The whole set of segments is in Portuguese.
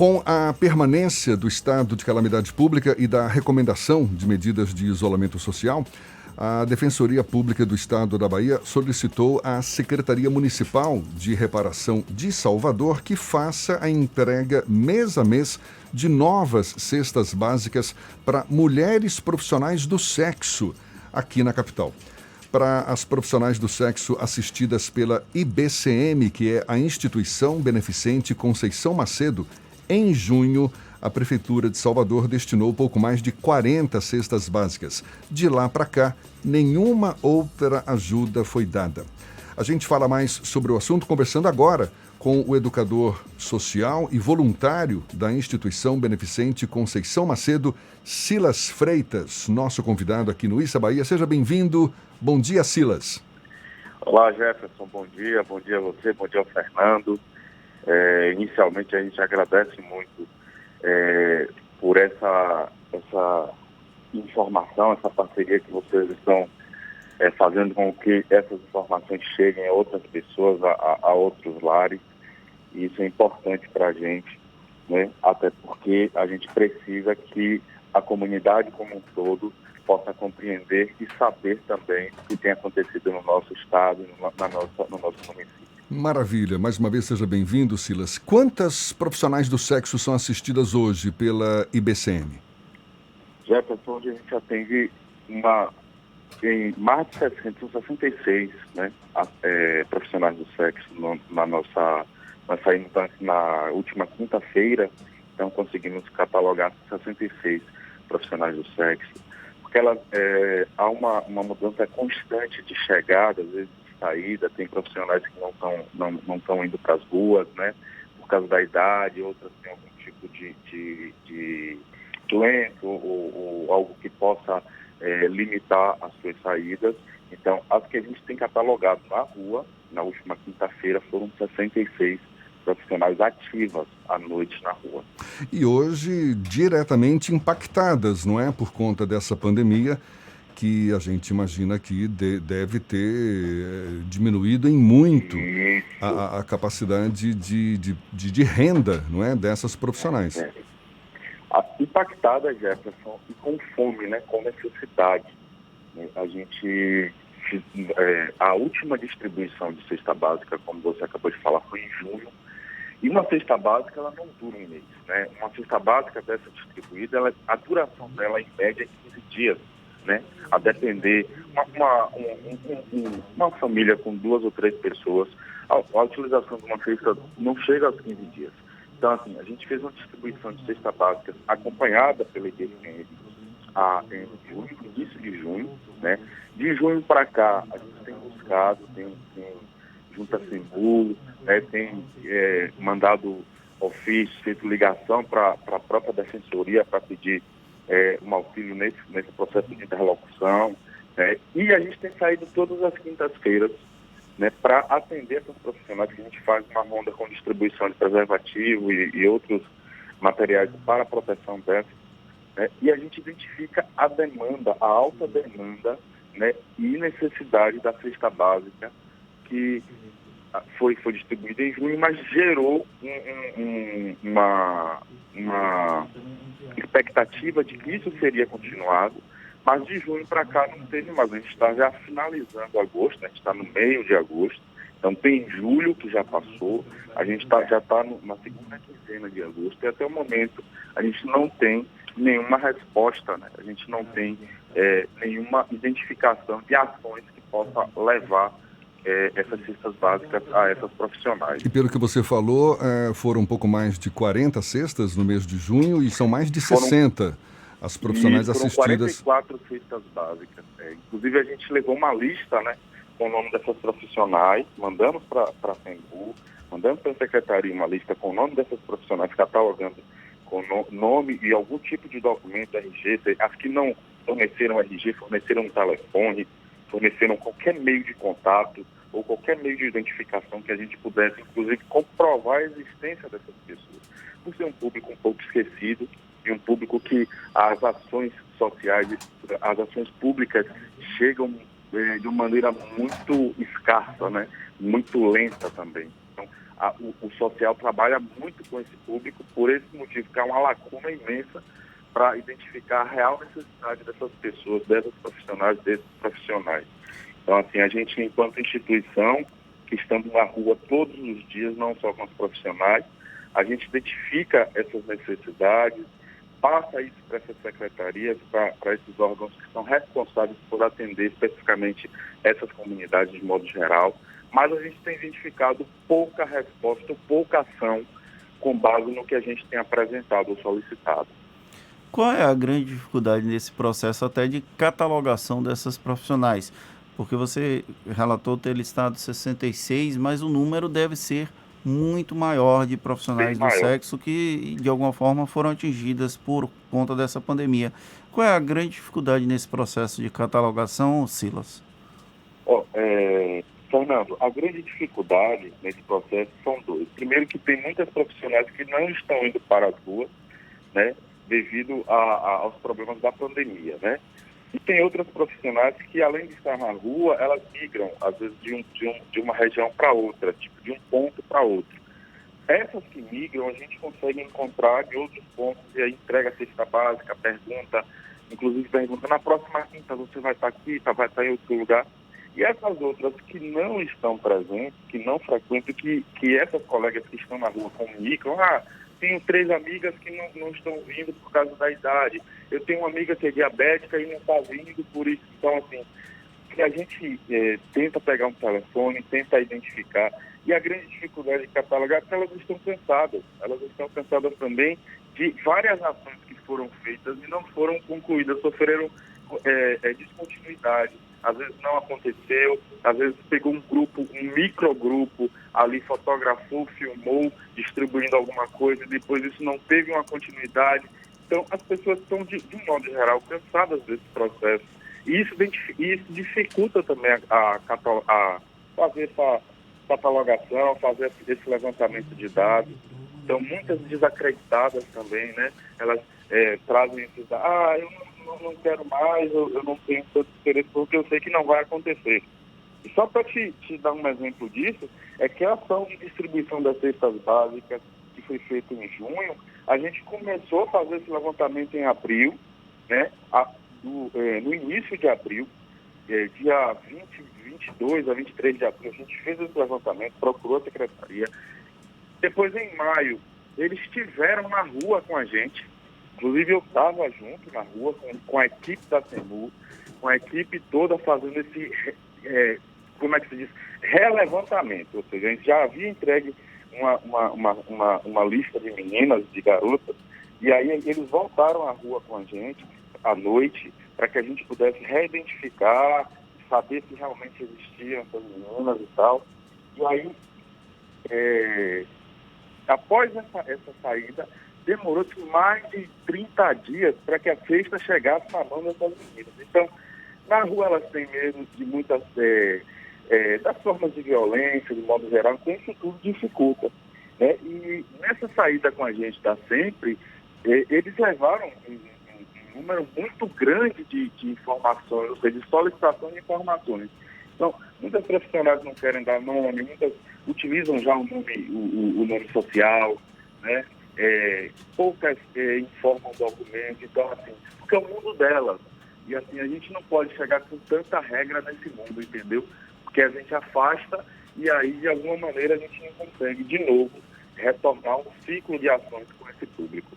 Com a permanência do estado de calamidade pública e da recomendação de medidas de isolamento social, a Defensoria Pública do Estado da Bahia solicitou à Secretaria Municipal de Reparação de Salvador que faça a entrega mês a mês de novas cestas básicas para mulheres profissionais do sexo aqui na capital. Para as profissionais do sexo assistidas pela IBCM, que é a Instituição Beneficente Conceição Macedo, em junho, a Prefeitura de Salvador destinou pouco mais de 40 cestas básicas. De lá para cá, nenhuma outra ajuda foi dada. A gente fala mais sobre o assunto conversando agora com o educador social e voluntário da Instituição Beneficente Conceição Macedo, Silas Freitas, nosso convidado aqui no Issa Bahia. Seja bem-vindo. Bom dia, Silas. Olá, Jefferson. Bom dia a você, bom dia ao Fernando. Inicialmente, a gente agradece muito por essa informação, essa parceria que vocês estão fazendo com que essas informações cheguem a outras pessoas, a outros lares. E isso é importante para a gente, né? Até porque a gente precisa que a comunidade como um todo possa compreender e saber também o que tem acontecido no nosso estado, no nosso município. Maravilha. Mais uma vez, seja bem-vindo, Silas. Quantas profissionais do sexo são assistidas hoje pela IBCM? Jefferson, hoje a gente atende em mais de 66, né, profissionais do sexo nós saímos na última quinta-feira, então conseguimos catalogar 66 profissionais do sexo, porque há uma mudança constante de chegada, às vezes de saída. Tem profissionais que não estão indo para as ruas, né, por causa da idade, outras têm algum tipo de doença ou algo que possa limitar as suas saídas. Então, as que a gente tem catalogado na rua, na última quinta-feira, foram 66 profissionais ativas à noite na rua. E hoje, diretamente impactadas, não é? Por conta dessa pandemia, que a gente imagina que deve ter diminuído em muito a capacidade de renda, não é? Dessas profissionais. Impactada, Jefferson, e com fome, né? Com necessidade. A gente... a última distribuição de cesta básica, como você acabou de falar, foi em junho. E uma cesta básica, ela não dura um mês, né? Uma cesta básica dessa distribuída, a duração dela, em média, é 15 dias, né? A depender, uma família com 2 ou 3 pessoas, a utilização de uma cesta não chega aos 15 dias. Então, assim, a gente fez uma distribuição de cesta básica acompanhada pela IBCM no início de junho, né? De junho para cá, a gente tem buscado, tem junto a Sembu, né, tem mandado ofício, feito ligação para a própria Defensoria para pedir um auxílio nesse processo de interlocução, né? E a gente tem saído todas as quintas-feiras, né, para atender essas profissionais, que a gente faz uma ronda com distribuição de preservativo e outros materiais para a proteção dessas, né? E a gente identifica a demanda, a alta demanda, né, e necessidade da cesta básica, que foi distribuída em junho, mas gerou uma expectativa de que isso seria continuado. Mas de junho para cá não teve mais. A gente está já finalizando agosto, né? A gente está no meio de agosto. Então tem julho, que já passou, a gente já está na segunda quinzena de agosto, e até o momento a gente não tem nenhuma resposta, né? A gente não tem nenhuma identificação de ações que possa levar essas cestas básicas a essas profissionais. E pelo que você falou, foram um pouco mais de 40 cestas no mês de junho e são mais de 60 as profissionais assistidas. 44 cestas básicas. Inclusive a gente levou uma lista, né, com o nome dessas profissionais, mandamos para a Sembu, mandamos para a Secretaria uma lista com o nome dessas profissionais, catalogando com nome e algum tipo de documento, RG, as que não forneceram RG, forneceram um telefone, forneceram qualquer meio de contato ou qualquer meio de identificação que a gente pudesse, inclusive, comprovar a existência dessas pessoas. Por ser um público um pouco esquecido e um público que as ações sociais, as ações públicas chegam de uma maneira muito escassa, né? Muito lenta também. Então, o social trabalha muito com esse público, por esse motivo, que há uma lacuna imensa para identificar a real necessidade dessas pessoas, dessas profissionais, desses profissionais. Então, assim, a gente, enquanto instituição, que estamos na rua todos os dias, não só com os profissionais, a gente identifica essas necessidades, passa isso para essas secretarias, para esses órgãos que são responsáveis por atender especificamente essas comunidades de modo geral, mas a gente tem identificado pouca resposta, pouca ação com base no que a gente tem apresentado ou solicitado. Qual é a grande dificuldade nesse processo até de catalogação dessas profissionais? Porque você relatou ter listado 66, mas o número deve ser muito maior de Bem profissionais do maior. sexo que, de alguma forma, foram atingidas por conta dessa pandemia. Qual é a grande dificuldade nesse processo de catalogação, Silas? Fernando, a grande dificuldade nesse processo são dois. Primeiro, que tem muitas profissionais que não estão indo para as ruas, né, devido aos problemas da pandemia, né? E tem outras profissionais que, além de estar na rua, elas migram, às vezes, de uma região para outra, tipo, de um ponto para outro. Essas que migram, a gente consegue encontrar de outros pontos, e aí entrega a cesta básica, pergunta, inclusive pergunta, na próxima quinta você vai estar aqui, vai estar em outro lugar. E essas outras que não estão presentes, que não frequentam, que essas colegas que estão na rua comunicam, tenho 3 amigas que não estão vindo por causa da idade, eu tenho uma amiga que é diabética e não está vindo por isso. Então, assim, que a gente tenta pegar um telefone, tenta identificar, e a grande dificuldade de catalogar é que elas estão cansadas também de várias ações que foram feitas e não foram concluídas, sofreram descontinuidade. Às vezes não aconteceu, às vezes pegou um grupo, um microgrupo, ali fotografou, filmou, distribuindo alguma coisa, e depois isso não teve uma continuidade. Então, as pessoas estão, de um modo geral, cansadas desse processo. E isso dificulta também a fazer essa catalogação, fazer esse levantamento de dados. Então, muitas desacreditadas também, né? Elas trazem esses dados, eu não quero mais, eu não tenho tanto interesse, porque eu sei que não vai acontecer. E só para te dar um exemplo disso, é que a ação de distribuição das cestas básicas, que foi feita em junho, a gente começou a fazer esse levantamento em abril, né? No início de abril, dia 22 a 23 de abril, a gente fez esse levantamento, procurou a secretaria. Depois, em maio, eles estiveram na rua com a gente. Inclusive, eu estava junto na rua com a equipe da SEMU, com a equipe toda fazendo esse, como é que se diz, relevantamento. Ou seja, a gente já havia entregue uma lista de meninas, de garotas, e aí eles voltaram à rua com a gente à noite, para que a gente pudesse reidentificar, saber se realmente existiam essas meninas e tal. E aí, após essa saída, demorou-se mais de 30 dias para que a cesta chegasse na mão dessas meninas. Então, na rua elas têm medo de muitas das formas de violência, de modo geral, então isso tudo dificulta, né? E nessa saída com a gente da Sempre, eles levaram um número muito grande de informações, ou seja, de solicitação de informações. Então, muitas profissionais não querem dar nome, muitas utilizam já o nome social, né? Poucas informam documentos, então, assim, porque é o mundo delas. E, assim, a gente não pode chegar com tanta regra nesse mundo, entendeu? Porque a gente afasta e aí, de alguma maneira, a gente não consegue, de novo, retornar um ciclo de ações com esse público.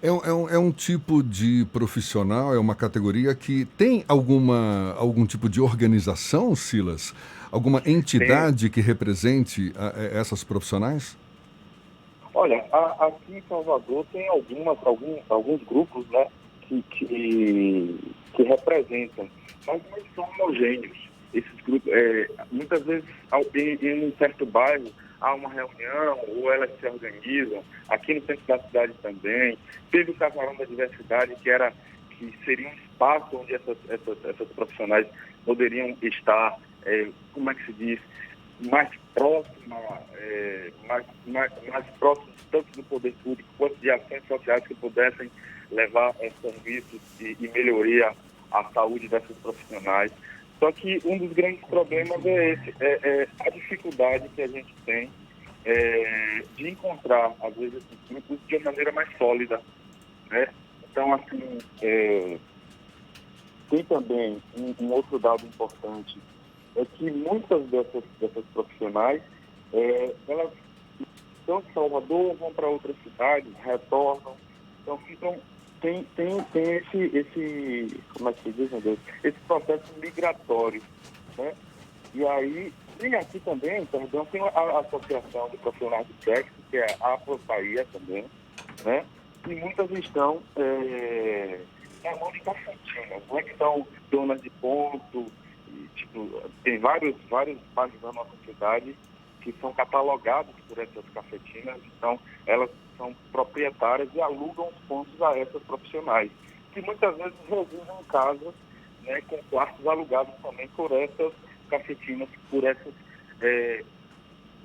É um tipo de profissional, é uma categoria que tem algum tipo de organização, Silas? Alguma entidade que represente essas profissionais? Olha, aqui em Salvador tem alguns grupos, né, que representam, mas não são homogêneos. Esses grupos, muitas vezes, em um certo bairro, há uma reunião, ou elas se organizam, aqui no centro da cidade também. Teve o Casarão da Diversidade, que seria um espaço onde essas profissionais poderiam estar, como é que se diz, mais próxima, mais próximos tanto do poder público quanto de ações sociais que pudessem levar serviços e melhoria à saúde dessas profissionais. Só que um dos grandes problemas é esse, a dificuldade que a gente tem de encontrar, às vezes, esses grupos de uma maneira mais sólida, né? Então, assim, tem também um outro dado importante, é que muitas dessas profissionais, elas estão em Salvador, vão para outras cidades, retornam, então tem como é que se diz, meu Deus? Esse processo migratório, né? E aí, tem aqui também, perdão, tem a Associação de Profissionais do Sexo, que é a Bahia também, né? E muitas estão na mão de cafetinas, né? Que são donas de ponto, e, tipo, tem vários bairros da nossa cidade que são catalogados por essas cafetinas, então elas são proprietárias e alugam os pontos a essas profissionais, que muitas vezes residem em casas, né, com quartos alugados também por essas cafetinas, por essas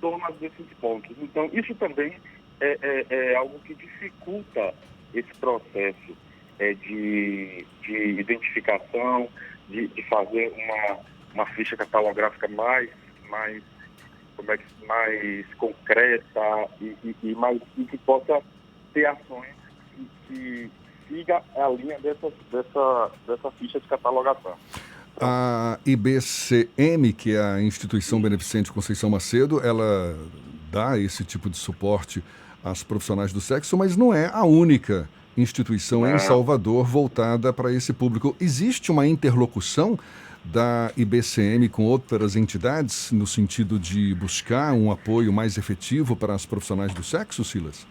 donas desses pontos. Então, isso também é algo que dificulta esse processo de identificação, de fazer uma ficha catalográfica mais concreta e que possa ter ações que siga a linha dessa ficha de catalogação. A IBCM, que é a Instituição Beneficente Conceição Macedo, ela dá esse tipo de suporte às profissionais do sexo, mas não é a única instituição em Salvador voltada para esse público. Existe uma interlocução da IBCM com outras entidades no sentido de buscar um apoio mais efetivo para as profissionais do sexo, Silas?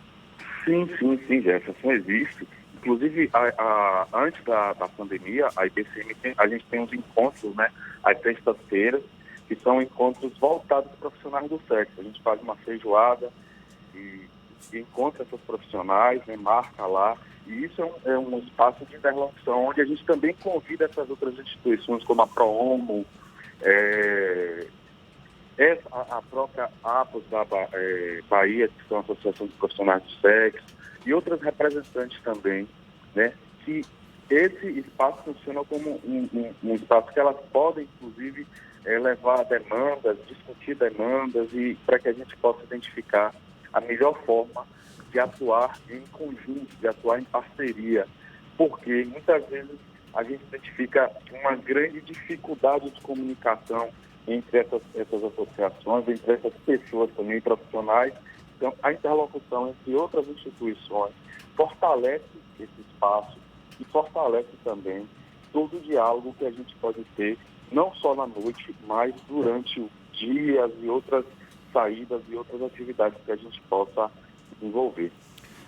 Sim, Jefferson, existe. Inclusive, antes da pandemia, a IBCM, a gente tem uns encontros, né, às sextas-feiras, que são encontros voltados para profissionais do sexo. A gente faz uma feijoada e encontra essas profissionais, né, marca lá. E isso é um espaço de interlocução, onde a gente também convida essas outras instituições, como a ProOmo, a própria APOS da Bahia, que são a Associação de Profissionais do Sexo, e outras representantes também, né, que esse espaço funciona como um espaço que elas podem, inclusive, levar demandas, discutir demandas, e para que a gente possa identificar a melhor forma de atuar em conjunto, de atuar em parceria, porque muitas vezes a gente identifica uma grande dificuldade de comunicação entre essas associações, entre essas pessoas também profissionais. Então, a interlocução entre outras instituições fortalece esse espaço e fortalece também todo o diálogo que a gente pode ter, não só na noite, mas durante os dias e outras saídas e outras atividades que a gente possa desenvolver.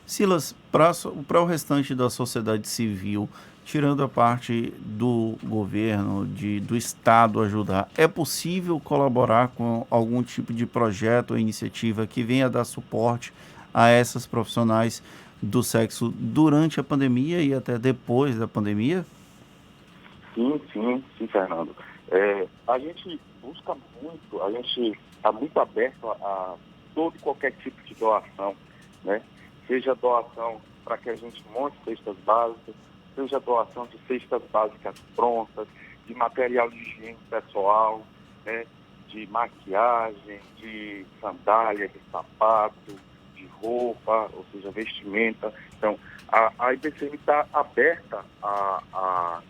Silas, para o restante da sociedade civil, tirando a parte do governo, do Estado ajudar, é possível colaborar com algum tipo de projeto ou iniciativa que venha dar suporte a essas profissionais do sexo durante a pandemia e até depois da pandemia? Sim, Fernando. A gente busca muito, a gente está muito aberto a todo e qualquer tipo de doação, né? Seja doação para que a gente monte cestas básicas, seja doação de cestas básicas prontas, de material de higiene pessoal, né? De maquiagem, de sandália, de sapato, de roupa, ou seja, vestimenta. Então, a IBCM está aberta a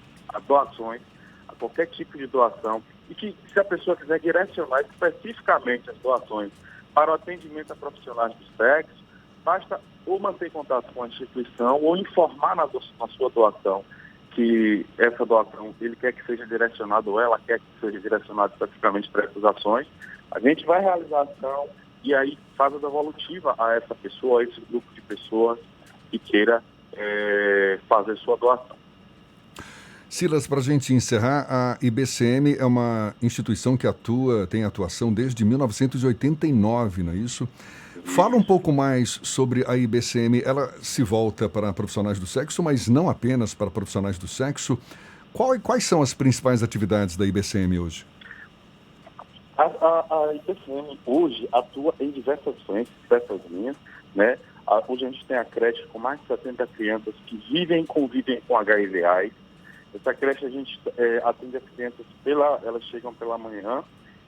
doações, a qualquer tipo de doação, e que, se a pessoa quiser direcionar especificamente as doações para o atendimento a profissionais do sexo, basta ou manter contato com a instituição ou informar na sua doação que essa doação ele quer que seja direcionada ou ela quer que seja direcionada especificamente para essas ações. A gente vai realizar a ação e aí faz a devolutiva a essa pessoa, a esse grupo de pessoas que queira fazer sua doação. Silas, para a gente encerrar, a IBCM é uma instituição que tem atuação desde 1989, não é isso? Fala um pouco mais sobre a IBCM. Ela se volta para profissionais do sexo, mas não apenas para profissionais do sexo. Quais são as principais atividades da IBCM hoje? A IBCM hoje atua em diversas frentes, diversas linhas, né? Hoje a gente tem a creche com mais de 70 crianças que vivem e convivem com HIV/AIDS. Essa creche a gente atende as crianças, elas chegam pela manhã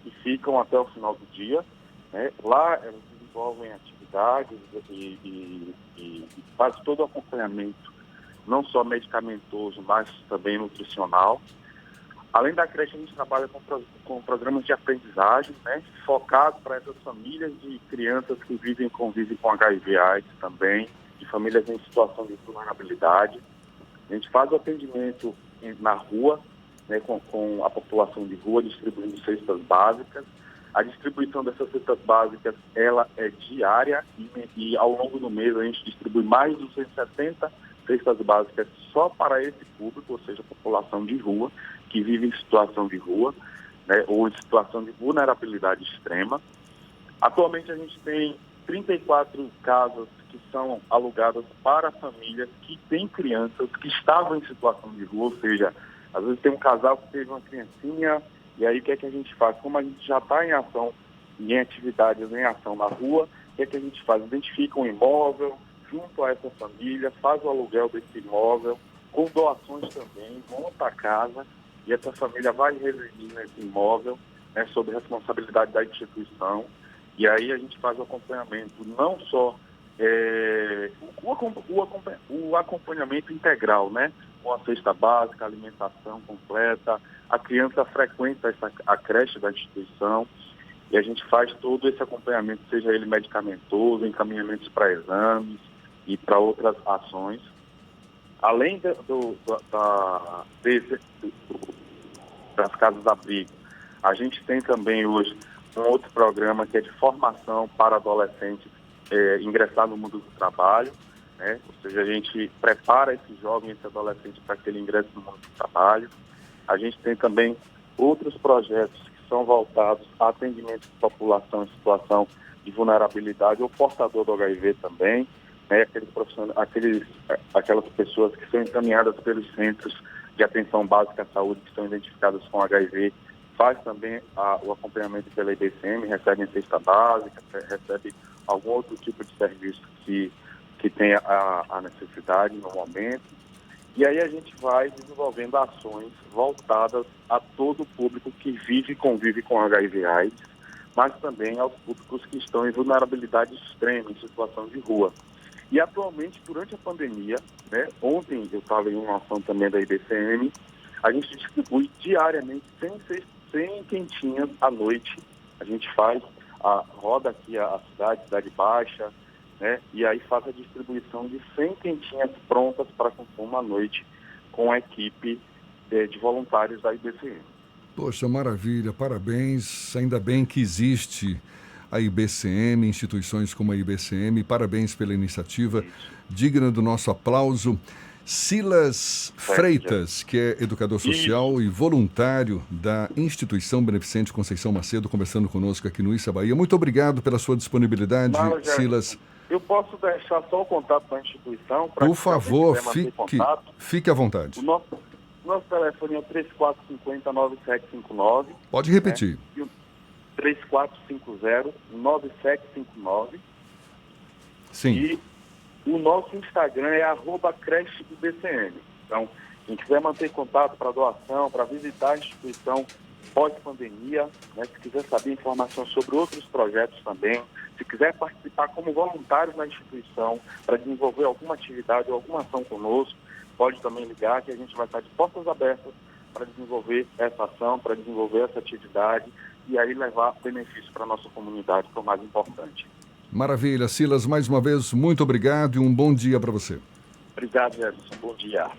e ficam até o final do dia, né? Lá elas vivem desenvolvem atividades e faz todo o acompanhamento, não só medicamentoso, mas também nutricional. Além da creche, a gente trabalha com programas de aprendizagem, né, focado para essas famílias de crianças que convivem com HIV/AIDS também, de famílias em situação de vulnerabilidade. A gente faz o atendimento na rua, né, com a população de rua, distribuindo cestas básicas. A distribuição dessas cestas básicas, ela é diária e ao longo do mês a gente distribui mais de 270 cestas básicas só para esse público, ou seja, a população de rua, que vive em situação de rua, né, ou em situação de vulnerabilidade extrema. Atualmente a gente tem 34 casas que são alugadas para famílias que têm crianças que estavam em situação de rua, ou seja, às vezes tem um casal que teve uma criancinha, e aí o que é que a gente faz? Como a gente já está em ação, em atividades, em ação na rua, o que é que a gente faz? Identifica um imóvel junto a essa família, faz o aluguel desse imóvel, com doações também, monta a casa, e essa família vai residir nesse imóvel, né, sob responsabilidade da instituição. E aí a gente faz o acompanhamento, não só o acompanhamento integral, né, com a cesta básica, alimentação completa. A criança frequenta a creche da instituição e a gente faz todo esse acompanhamento, seja ele medicamentoso, encaminhamentos para exames e para outras ações. Além das casas-abrigo, a gente tem também hoje um outro programa que é de formação para adolescentes ingressar no mundo do trabalho, né? Ou seja, a gente prepara esse jovem, esse adolescente para que ele ingresse no mundo do trabalho. A gente tem também outros projetos que são voltados a atendimento de população em situação de vulnerabilidade ou portador do HIV também, né? Aquelas pessoas que são encaminhadas pelos centros de atenção básica à saúde que são identificadas com HIV, faz também o acompanhamento pela IBCM, recebe cesta básica, recebe algum outro tipo de serviço que tenha a necessidade no momento. E aí a gente vai desenvolvendo ações voltadas a todo o público que vive e convive com HIV/AIDS, mas também aos públicos que estão em vulnerabilidade extrema, em situação de rua. E atualmente, durante a pandemia, né, ontem eu estava em uma ação também da IBCM, a gente distribui diariamente 100 quentinhas à noite. A gente roda aqui a cidade baixa, né, e aí faz a distribuição de 100 quentinhas prontas para consumo à noite com a equipe de voluntários da IBCM. Poxa, maravilha, parabéns. Ainda bem que existe a IBCM, instituições como a IBCM. Parabéns pela iniciativa, digna do nosso aplauso. Silas Freitas, que é educador social e voluntário da Instituição Beneficente Conceição Macedo, conversando conosco aqui no Issa Bahia. Muito obrigado pela sua disponibilidade, Silas. Eu posso deixar só o contato da instituição? Por favor, fique à vontade. O nosso telefone é o 3450-9759. Pode repetir. Né? 3450-9759. Sim. E o nosso Instagram é @crecheibcm. Então, quem quiser manter contato para doação, para visitar a instituição pós-pandemia, né, se quiser saber informações sobre outros projetos também, se quiser participar como voluntário na instituição para desenvolver alguma atividade ou alguma ação conosco, pode também ligar que a gente vai estar de portas abertas para desenvolver essa ação, para desenvolver essa atividade e aí levar benefício para a nossa comunidade, que é o mais importante. Maravilha. Silas, mais uma vez, muito obrigado e um bom dia para você. Obrigado, Jefferson. Bom dia.